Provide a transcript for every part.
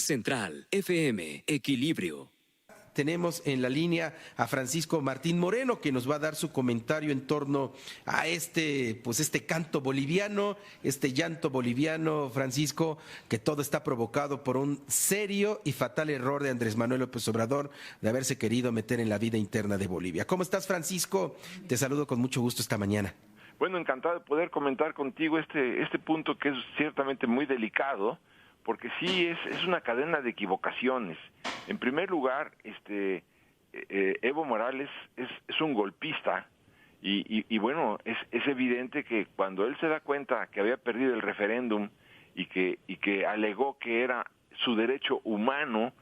Central FM, Equilibrio. Tenemos en la línea a Francisco Martín Moreno, que nos va a dar su comentario en torno a este canto boliviano, este llanto boliviano, Francisco, que todo está provocado por un serio y fatal error de Andrés Manuel López Obrador de haberse querido meter en la vida interna de Bolivia. ¿Cómo estás, Francisco? Te saludo con mucho gusto esta mañana. Bueno, encantado de poder comentar contigo este punto que es ciertamente muy delicado, porque sí es una cadena de equivocaciones. En primer lugar, Evo Morales es un golpista y bueno, es evidente que cuando él se da cuenta que había perdido el referéndum y que alegó que era su derecho humano,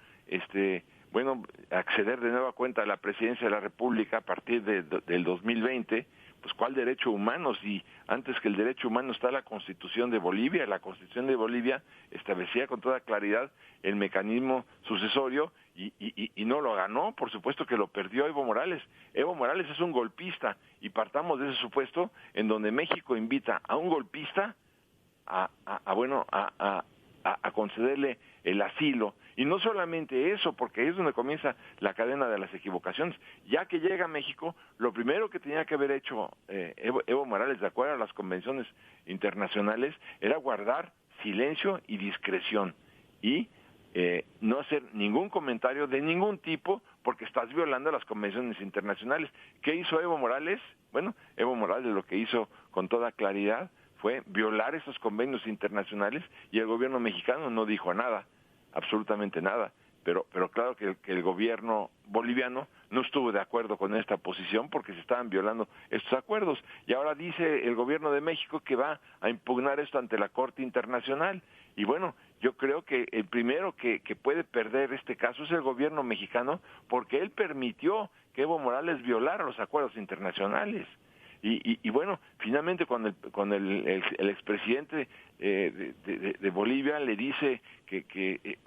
acceder de nueva cuenta a la presidencia de la República a partir del 2020, pues ¿cuál derecho humano? Si antes que el derecho humano está la Constitución de Bolivia. La Constitución de Bolivia establecía con toda claridad el mecanismo sucesorio y no lo ganó. Por supuesto que lo perdió Evo Morales. Evo Morales es un golpista y partamos de ese supuesto en donde México invita a un golpista a concederle el asilo. Y no solamente eso, porque ahí es donde comienza la cadena de las equivocaciones. Ya que llega a México, lo primero que tenía que haber hecho Evo Morales, de acuerdo a las convenciones internacionales, era guardar silencio y discreción y no hacer ningún comentario de ningún tipo, porque estás violando las convenciones internacionales. ¿Qué hizo Evo Morales? Bueno, Evo Morales lo que hizo con toda claridad fue violar esos convenios internacionales y el gobierno mexicano no dijo nada, absolutamente nada, pero claro que el gobierno boliviano no estuvo de acuerdo con esta posición porque se estaban violando estos acuerdos y ahora dice el gobierno de México que va a impugnar esto ante la Corte Internacional y bueno, yo creo que el primero que puede perder este caso es el gobierno mexicano porque él permitió que Evo Morales violara los acuerdos internacionales. Y bueno, finalmente cuando el expresidente de Bolivia le dice que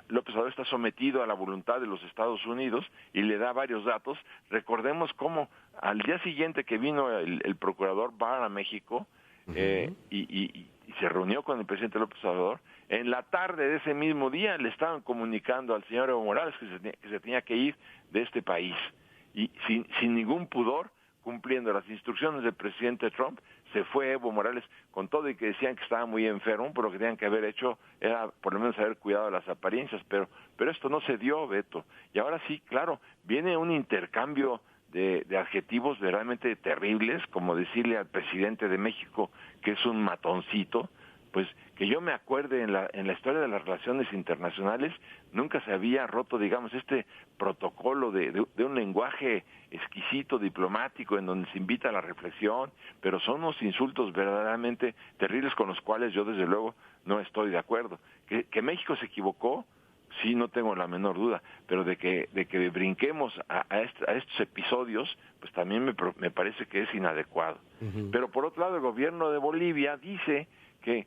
López Obrador está sometido a la voluntad de los Estados Unidos y le da varios datos, recordemos cómo al día siguiente que vino el procurador Barr a México y se reunió con el presidente López Obrador, en la tarde de ese mismo día le estaban comunicando al señor Evo Morales que se tenía que ir de este país y sin ningún pudor, cumpliendo las instrucciones del presidente Trump, se fue Evo Morales con todo y que decían que estaba muy enfermo, pero lo que tenían que haber hecho era por lo menos haber cuidado de las apariencias, pero esto no se dio, Beto. Y ahora sí, claro, viene un intercambio de adjetivos verdaderamente terribles, como decirle al presidente de México que es un matoncito, pues que yo me acuerde en la historia de las relaciones internacionales nunca se había roto, digamos, este protocolo de un lenguaje exquisito, diplomático, en donde se invita a la reflexión, pero son unos insultos verdaderamente terribles con los cuales yo desde luego no estoy de acuerdo. Que México se equivocó, sí, no tengo la menor duda, pero de que brinquemos a estos episodios, pues también me parece que es inadecuado. Pero por otro lado, el gobierno de Bolivia dice que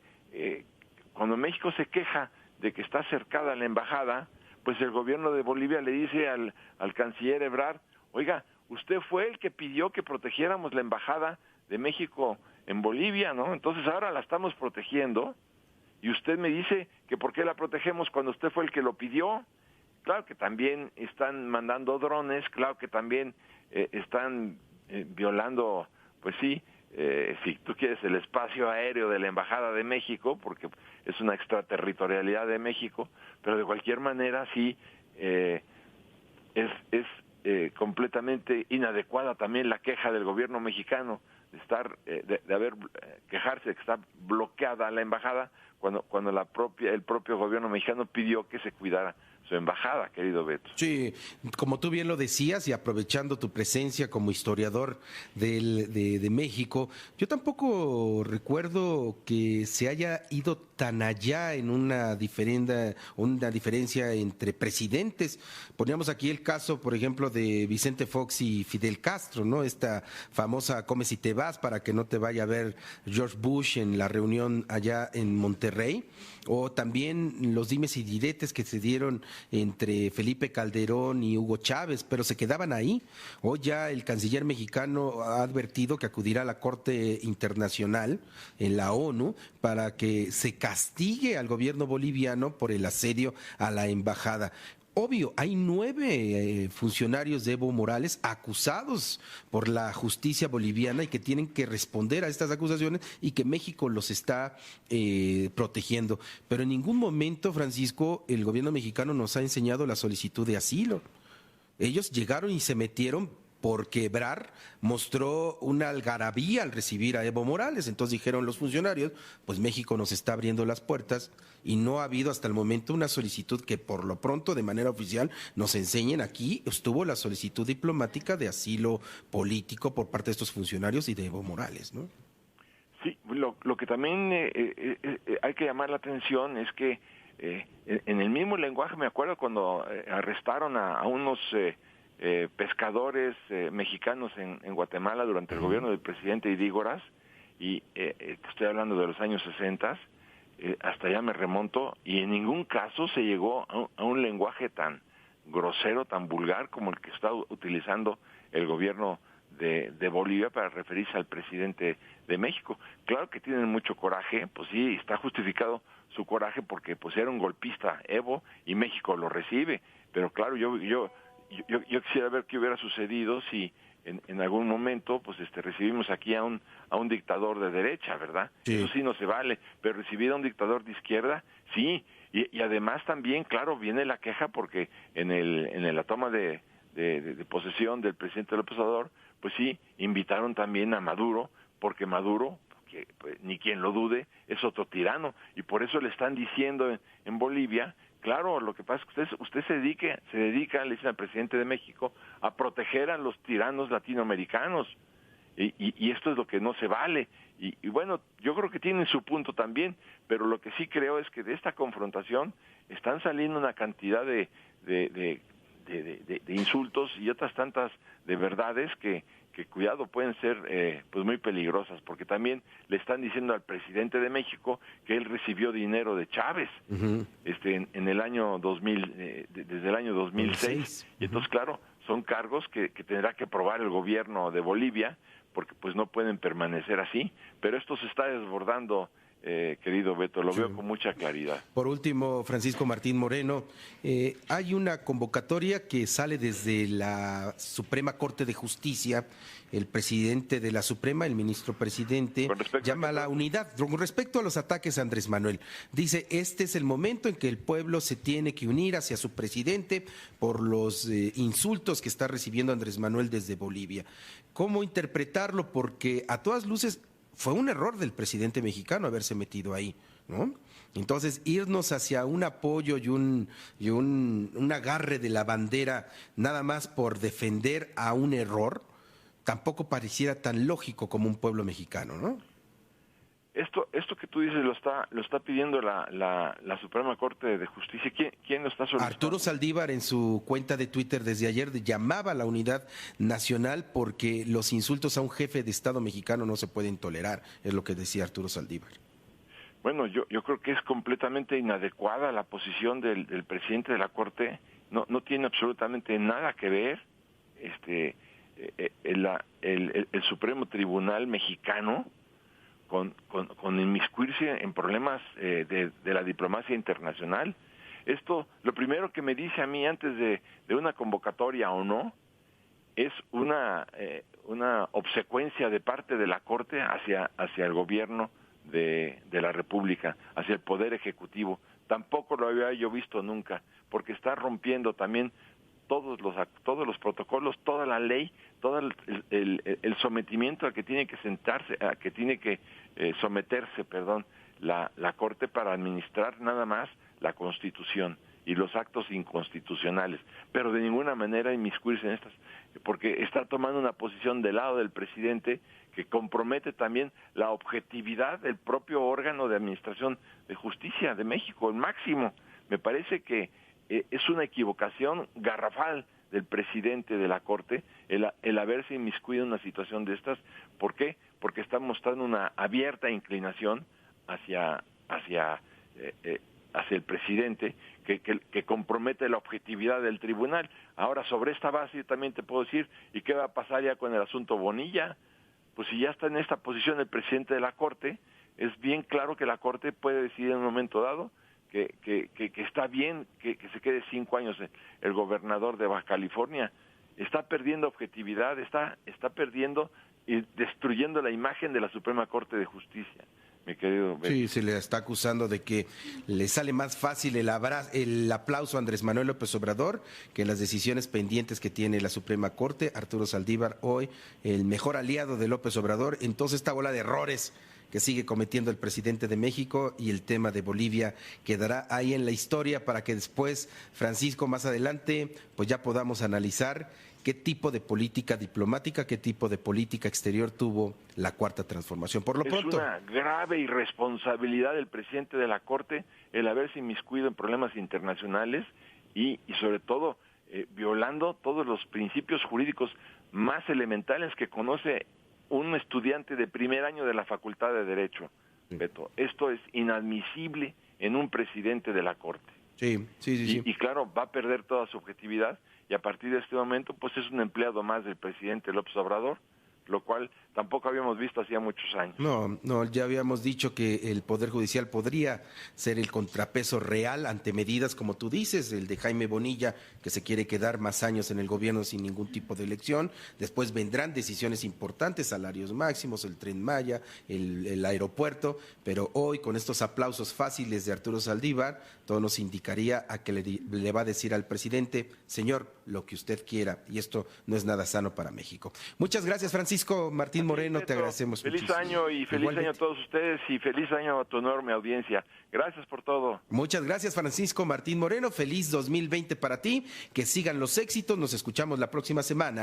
cuando México se queja de que está cercada la embajada, pues el gobierno de Bolivia le dice al canciller Ebrard, oiga, usted fue el que pidió que protegiéramos la embajada de México en Bolivia, ¿no? Entonces ahora la estamos protegiendo y usted me dice que por qué la protegemos cuando usted fue el que lo pidió. Claro que también están mandando drones, claro que también están violando, pues sí, si tú quieres, el espacio aéreo de la Embajada de México, porque es una extraterritorialidad de México, pero de cualquier manera sí es completamente inadecuada también la queja del gobierno mexicano de haber quejarse de que está bloqueada la embajada cuando el propio gobierno mexicano pidió que se cuidara su embajada, querido Beto. Sí, como tú bien lo decías y aprovechando tu presencia como historiador de México, yo tampoco recuerdo que se haya ido tan allá en una diferencia entre presidentes. Poníamos aquí el caso, por ejemplo, de Vicente Fox y Fidel Castro, ¿no? Esta famosa come si te vas para que no te vaya a ver George Bush en la reunión allá en Monterrey. Monterrey, o también los dimes y diretes que se dieron entre Felipe Calderón y Hugo Chávez, pero se quedaban ahí. Hoy ya el canciller mexicano ha advertido que acudirá a la Corte Internacional en la ONU para que se castigue al gobierno boliviano por el asedio a la embajada. Obvio, hay 9 funcionarios de Evo Morales acusados por la justicia boliviana y que tienen que responder a estas acusaciones y que México los está protegiendo. Pero en ningún momento, Francisco, el gobierno mexicano nos ha enseñado la solicitud de asilo. Ellos llegaron y se metieron porque Ebrard mostró una algarabía al recibir a Evo Morales. Entonces dijeron los funcionarios, pues México nos está abriendo las puertas y no ha habido hasta el momento una solicitud que por lo pronto de manera oficial nos enseñen. Aquí estuvo la solicitud diplomática de asilo político por parte de estos funcionarios y de Evo Morales, ¿no? Sí, lo que también hay que llamar la atención es que en el mismo lenguaje, me acuerdo cuando arrestaron a unos pescadores mexicanos en Guatemala durante el gobierno del presidente Idígoras, y estoy hablando de los años 60, hasta allá me remonto, y en ningún caso se llegó a un lenguaje tan grosero, tan vulgar como el que está utilizando el gobierno de Bolivia para referirse al presidente de México. Claro que tienen mucho coraje, pues sí, está justificado su coraje porque pues era un golpista Evo y México lo recibe, pero claro, yo quisiera ver qué hubiera sucedido si en algún momento pues recibimos aquí a un dictador de derecha, ¿verdad? Sí. Eso sí no se vale, pero recibir a un dictador de izquierda, sí, y además también, claro, viene la queja porque en la toma de posesión del presidente López Obrador, pues sí, invitaron también a Maduro, porque Maduro, que pues, ni quien lo dude, es otro tirano, y por eso le están diciendo en Bolivia. Claro, lo que pasa es que usted se dedica, le dice al presidente de México, a proteger a los tiranos latinoamericanos. Y esto es lo que no se vale. Y bueno, yo creo que tienen su punto también, pero lo que sí creo es que de esta confrontación están saliendo una cantidad de insultos y otras tantas de verdades que cuidado, pueden ser pues muy peligrosas, porque también le están diciendo al presidente de México que él recibió dinero de Chávez en el año 2000, desde el año 2006, y entonces claro, son cargos que tendrá que probar el gobierno de Bolivia, porque pues no pueden permanecer así, pero esto se está desbordando. Querido Beto, lo veo con mucha claridad. Por último, Francisco Martín Moreno, hay una convocatoria que sale desde la Suprema Corte de Justicia. El presidente de la Suprema, el ministro presidente, llama a la unidad. Con respecto a los ataques a Andrés Manuel, dice, este es el momento en que el pueblo se tiene que unir hacia su presidente por los insultos que está recibiendo Andrés Manuel desde Bolivia. ¿Cómo interpretarlo? Porque a todas luces fue un error del presidente mexicano haberse metido ahí, ¿no? Entonces, irnos hacia un apoyo y un agarre de la bandera nada más por defender a un error, tampoco pareciera tan lógico como un pueblo mexicano, ¿no? Esto que tú dices lo está pidiendo la Suprema Corte de Justicia. ¿Quién lo está solicitando? Arturo Saldívar, en su cuenta de Twitter desde ayer, llamaba a la unidad nacional porque los insultos a un jefe de Estado mexicano no se pueden tolerar, es lo que decía Arturo Saldívar. Bueno, yo creo que es completamente inadecuada la posición del presidente de la Corte. No tiene absolutamente nada que ver el Supremo Tribunal mexicano con inmiscuirse en problemas de la diplomacia internacional. Esto, lo primero que me dice a mí antes de una convocatoria o no, es una obsecuencia de parte de la Corte hacia el gobierno de la República, hacia el Poder Ejecutivo. Tampoco lo había yo visto nunca, porque está rompiendo también todos los protocolos, toda la ley, todo el sometimiento al que tiene que sentarse, a que tiene que someterse, la Corte para administrar nada más la Constitución y los actos inconstitucionales, pero de ninguna manera inmiscuirse en estas, porque está tomando una posición del lado del presidente que compromete también la objetividad del propio órgano de administración de justicia de México, el máximo. Me parece que es una equivocación garrafal del presidente de la Corte el haberse inmiscuido en una situación de estas. ¿Por qué? Porque está mostrando una abierta inclinación hacia hacia el presidente, que compromete la objetividad del tribunal. Ahora, sobre esta base yo también te puedo decir, ¿y qué va a pasar ya con el asunto Bonilla? Pues si ya está en esta posición el presidente de la Corte, es bien claro que la Corte puede decidir en un momento dado que está bien que se quede 5 años el gobernador de Baja California. Está perdiendo objetividad, está perdiendo y destruyendo la imagen de la Suprema Corte de Justicia, mi querido Beto. Sí, se le está acusando de que le sale más fácil el aplauso a Andrés Manuel López Obrador que las decisiones pendientes que tiene la Suprema Corte. Arturo Saldívar, hoy el mejor aliado de López Obrador, entonces esta bola de errores que sigue cometiendo el presidente de México, y el tema de Bolivia quedará ahí en la historia para que después, Francisco, más adelante, pues ya podamos analizar qué tipo de política diplomática, qué tipo de política exterior tuvo la Cuarta Transformación. Por lo pronto, es una grave irresponsabilidad del presidente de la Corte el haberse inmiscuido en problemas internacionales y sobre todo violando todos los principios jurídicos más elementales que conoce un estudiante de primer año de la Facultad de Derecho, Beto. Esto es inadmisible en un presidente de la Corte. Sí. Y claro, va a perder toda su objetividad, y a partir de este momento pues es un empleado más del presidente López Obrador, lo cual tampoco habíamos visto hacía muchos años. No, ya habíamos dicho que el Poder Judicial podría ser el contrapeso real ante medidas, como tú dices, el de Jaime Bonilla, que se quiere quedar más años en el gobierno sin ningún tipo de elección. Después vendrán decisiones importantes, salarios máximos, el Tren Maya, el aeropuerto, pero hoy con estos aplausos fáciles de Arturo Saldívar, todo nos indicaría a que le va a decir al presidente: señor, lo que usted quiera, y esto no es nada sano para México. Muchas gracias, Francisco Martín Moreno, te agradecemos feliz muchísimo. Año y feliz Igualmente. año a todos ustedes y feliz año a tu enorme audiencia. Gracias por todo. Muchas gracias, Francisco Martín Moreno, feliz 2020 para ti, que sigan los éxitos, nos escuchamos la próxima semana.